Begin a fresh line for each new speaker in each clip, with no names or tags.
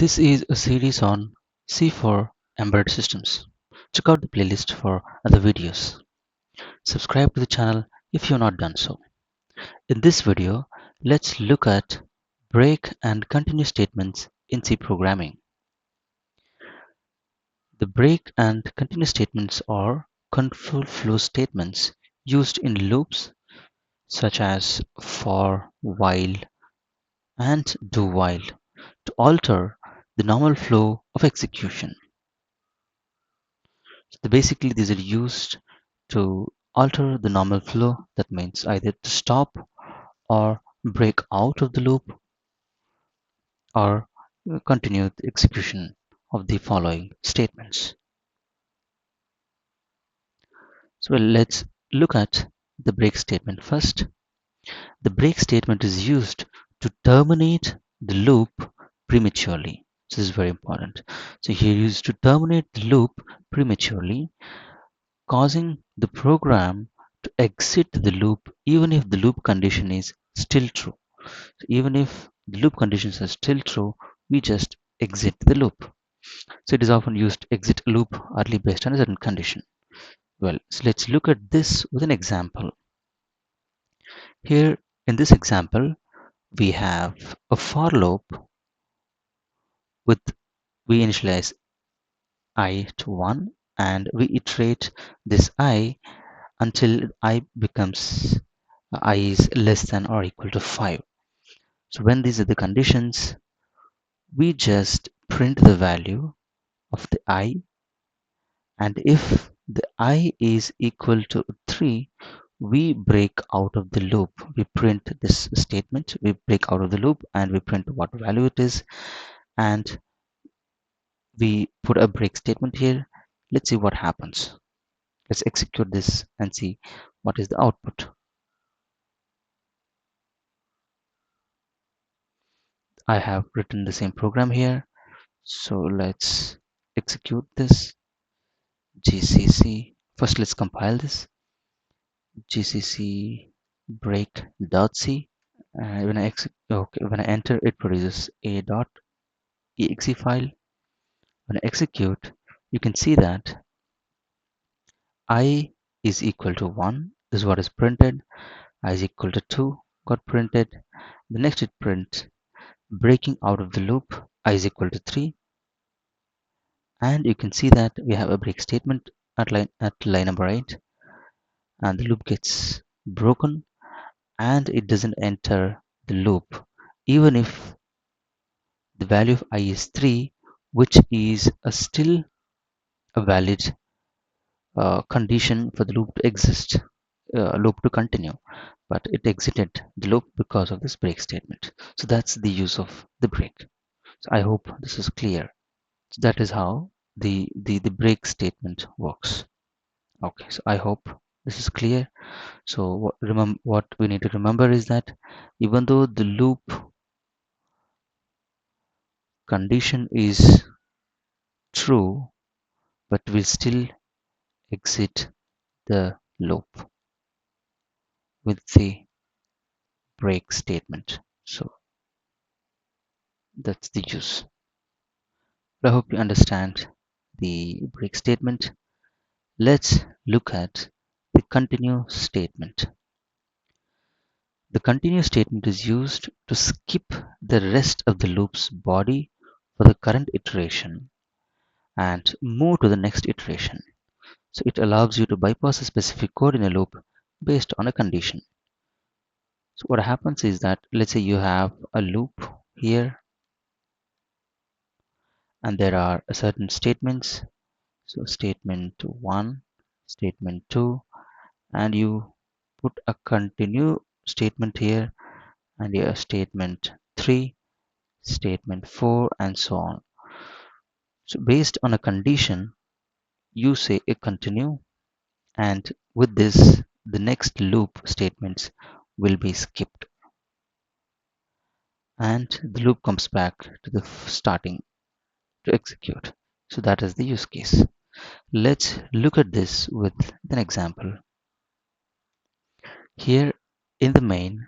This is a series on C for embedded systems. Check out the playlist for other videos. Subscribe to the channel if you've not done so. In this video, let's look at break and continue statements in C programming. The break and continue statements are control flow statements used in loops such as for, while, and do while to alter the normal flow of execution. Basically, these are used to alter the normal flow. That means either to stop or break out of the loop or continue the execution of the following statements. So let's look at the break statement first. The break statement is used to terminate the loop prematurely. So this is very important. So here used to terminate the loop prematurely, causing the program to exit the loop even if the loop condition is still true. So even if the loop conditions are still true, we just exit the loop. So it is often used to exit a loop early based on a certain condition. Well, so let's look at this with an example. Here in this example, we have a for loop with we initialize I to 1 and we iterate this I until I is less than or equal to 5. So when these are the conditions, we just print the value of the I, and if the I is equal to 3, we break out of the loop. We print this statement, we break out of the loop and we print what value it is, and we put a break statement here. Let's see what happens. Let's execute this and see what is the output. I have written the same program here. So let's execute this. GCC. First, let's compile this. GCC break.c. When I enter, it produces a.exe file. When I execute, you can see that I is equal to 1. This is what is printed. I is equal to 2 got printed. The next it prints breaking out of the loop. I is equal to 3. And you can see that we have a break statement at line number 8, and the loop gets broken and it doesn't enter the loop even if the value of I is 3, which is still a valid condition for the loop to exist, loop to continue, but it exited the loop because of this break statement. So that's the use of the break. So I hope this is clear. So that is how the break statement works. Okay, so I hope this is clear. So what we need to remember is that even though the loop condition is true, but we'll still exit the loop with the break statement. So that's the use. I hope you understand the break statement. Let's look at the continue statement. The continue statement is used to skip the rest of the loop's body for the current iteration and move to the next iteration. So it allows you to bypass a specific code in a loop based on a condition. So what happens is that, let's say you have a loop here and there are certain statements. So statement 1, statement 2, and you put a continue statement here, and your statement 3, statement 4, and so on. So based on a condition, you say a continue, and with this, the next loop statements will be skipped, and the loop comes back to the starting to execute. So that is the use case. Let's look at this with an example. Here in the main,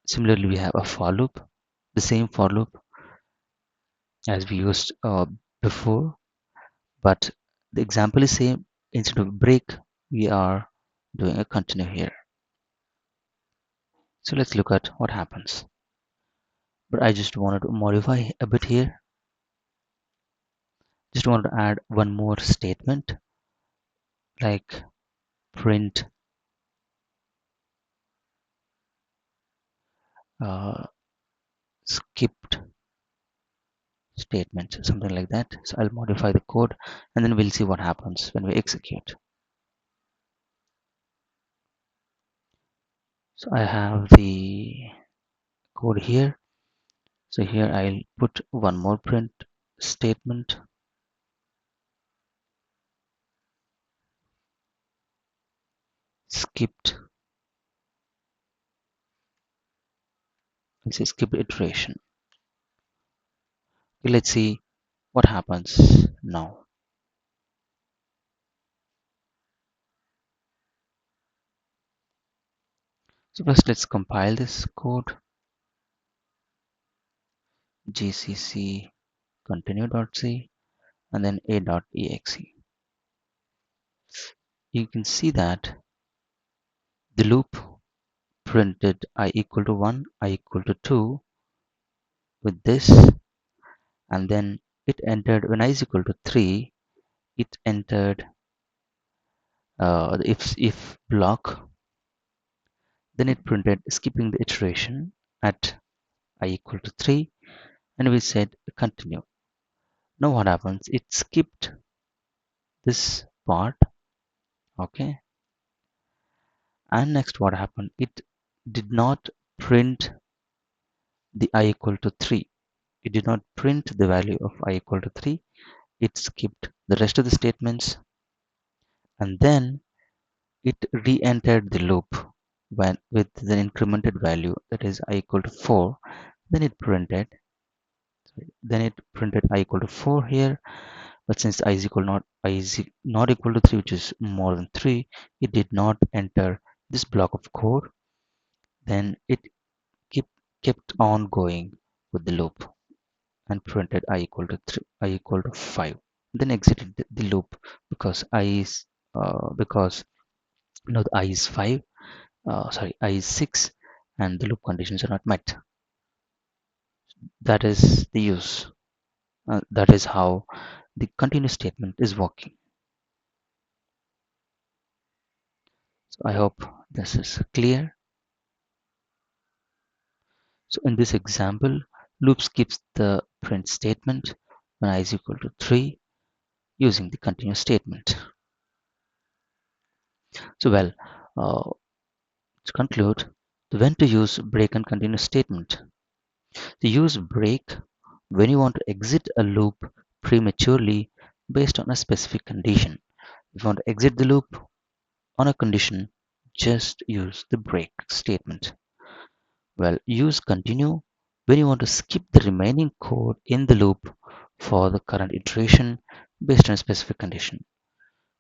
similarly we have a for loop, the same for loop, as we used before, but the example is same. Instead of break, we are doing a continue here. So let's look at what happens. But I just wanted to modify a bit here. Just wanted to add one more statement like print uh, skipped statement, something like that. So I'll modify the code and then we'll see what happens when we execute. So I have the code here. So here I'll put one more print statement. Skipped, let's say skip iteration. Okay, let's see what happens now. So first let's compile this code. Gcc continue.c and then a.exe. You can see that the loop printed I equal to 1, I equal to 2 with this, and then it entered when I is equal to 3, it entered the if block, then it printed skipping the iteration at I equal to 3, and we said continue. Now what happens? It skipped this part, okay, and next what happened? It did not print the I equal to 3. It did not print the value of I equal to 3. It skipped the rest of the statements, and then it re-entered the loop when with the incremented value, that is I equal to 4. Then it printed I equal to 4 here, but since I is not equal to 3, which is more than 3, it did not enter this block of code. Then it kept kept on going with the loop and printed I equal to 3, I equal to 5. Then exited the loop because I is because no, the I is 5, sorry, I is 6, and the loop conditions are not met. That is the use. That is how the continue statement is working. So I hope this is clear. So in this example, loop skips the print statement when I is equal to 3 using the continue statement. So well, to conclude, when to use break and continue statement. To use break when you want to exit a loop prematurely based on a specific condition. If you want to exit the loop on a condition, just use the break statement. Well, use continue when you want to skip the remaining code in the loop for the current iteration based on a specific condition.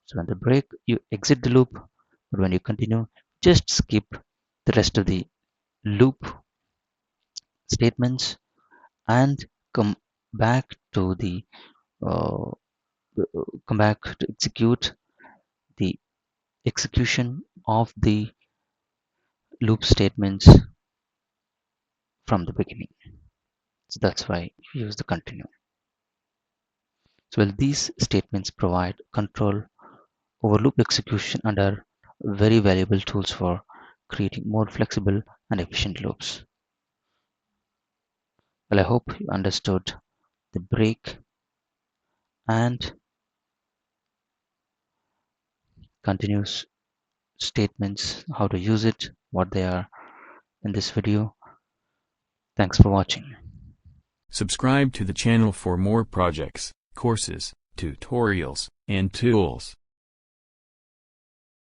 So when the break, you exit the loop, but when you continue, just skip the rest of the loop statements and come back to the uh, come back to execute the execution of the loop statements from the beginning. So that's why you use the continue. So well, these statements provide control over loop execution and are very valuable tools for creating more flexible and efficient loops. Well, I hope you understood the break and continuous statements, how to use it, what they are in this video. Thanks for watching.
Subscribe to the channel for more projects, courses, tutorials, and tools.